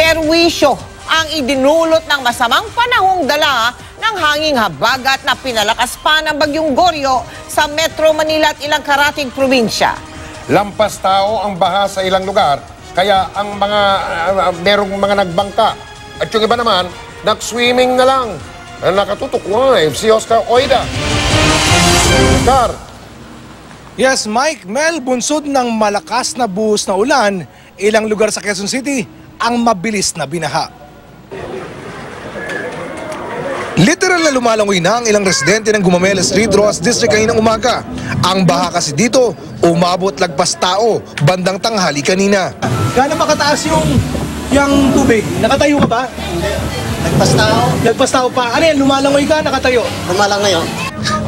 perwisyo ang idinulot ng masamang panahong dala ng hanging habagat na pinalakas pa ng Bagyong Goryo sa Metro Manila at ilang karatig probinsya. Lampas tao ang baha sa ilang lugar, kaya ang mga merong mga nagbangka. At yung iba naman, nag-swimming na lang. Nakatutok live si Oscar Oida. Oscar. Yes, Mike, Mel, bunsod ng malakas na buhos na ulan, ilang lugar sa Quezon City ang mabilis na binaha. Literal na lumalangoy na ang ilang residente ng Gumamela Street, Roas District kaninang umaga. Ang baha kasi dito, umabot lagpas tao, bandang tanghali kanina. Gaano ba kataas yung tubig? Nakatayo ka ba? Hindi. Nagpas tao. Nagpas tao pa. Ano yan, lumalangoy ka, nakatayo? Lumalangoy.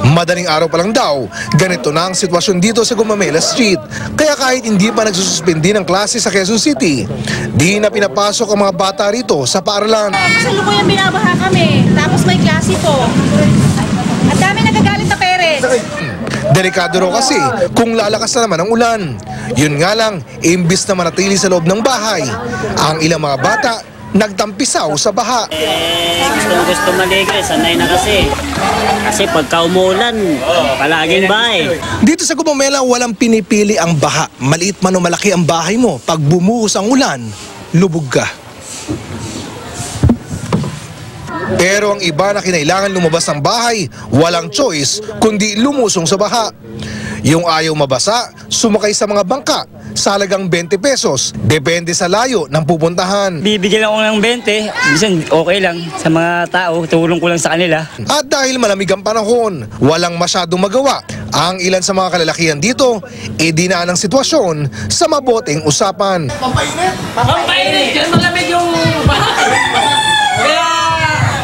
Madaling araw pa lang daw, ganito na ang sitwasyon dito sa Gumamela Street. Kaya kahit hindi pa nagsususpindi ng klase sa Quezon City, di na pinapasok ang mga bata rito sa paaralan. Sa lukuyang binabaha kami, tapos may klase po. At dami nagagalit na parents. Delikado raw kasi kung lalakas na naman ang ulan. Yun nga lang, imbis na manatili sa loob ng bahay, ang ilang mga bata nagtampisaw sa baha. Gusto maligo, sanay na kasi. Kasi pagka umulan, palaging bahay. Dito sa Gumamela, walang pinipili ang baha. Maliit man o malaki ang bahay mo, pag bumuhos ang ulan, lubog ka. Pero ang iba na kinailangan lumabas ng bahay, walang choice kundi lumusong sa baha. Yung ayaw mabasa, sumakay sa mga bangka sa halagang 20 pesos. Depende sa layo ng pupuntahan. Bibigyan ako ng 20, minsan okay lang sa mga tao, tulong ko lang sa kanila. At dahil malamig ang panahon, walang masyadong magawa. Ang ilan sa mga kalalakihan dito, dinaan ang sitwasyon sa mabuting usapan. Pampainit! Pampainit! Yan malamig yung bahay. Kaya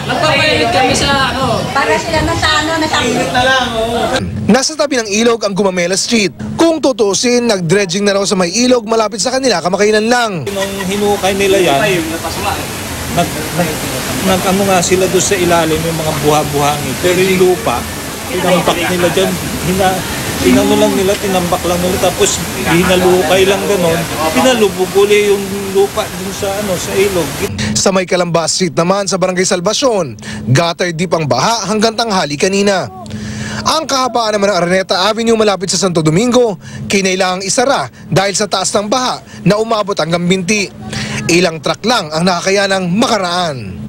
nagpapainit kami sa ano. Para sila na sa ano, Init na lang, Nasa tabi ng ilog ang Gumamela Street. Kung tutusin, nag-dredging na raw sa may ilog malapit sa kanila kamakailan lang. Nung hinukay nila yan, nag-ano nga sila doon sa ilalim yung mga buha-buhangin. Pero yung lupa, tinambak nila dyan, tinano lang nila, tinambak lang nila, tapos hinalukay lang gano'n. Pinalubog uli yung lupa dun sa, sa ilog. Sa may Calamba Street naman sa Barangay Salvacion, gutter deep ang baha hanggang tanghali kanina. Ang kahabaan naman ng Araneta Avenue malapit sa Santo Domingo, kinailangang isara dahil sa taas ng baha na umabot hanggang binti. Ilang truck lang ang nakakayanang makaraan.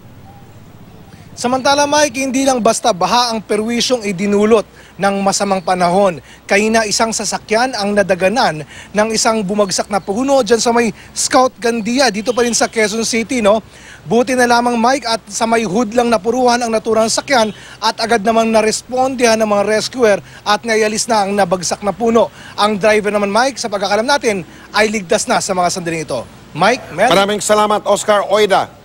Samantala, Mike, hindi lang basta baha ang perwisyong idinulot ng masamang panahon. Kaina isang sasakyan ang nadaganan ng isang bumagsak na puno dyan sa may Scout Gandia, dito pa rin sa Quezon City, no? Buti na lamang, Mike, at sa may hood lang napuruhan ang naturang sakyan at agad namang narespondihan ng mga rescuer at ngayalis na ang nabagsak na puno. Ang driver naman, Mike, sa pagkakalam natin, ay ligtas na sa mga sandaling ito. Mike, Mel? Maraming salamat, Oscar Oida.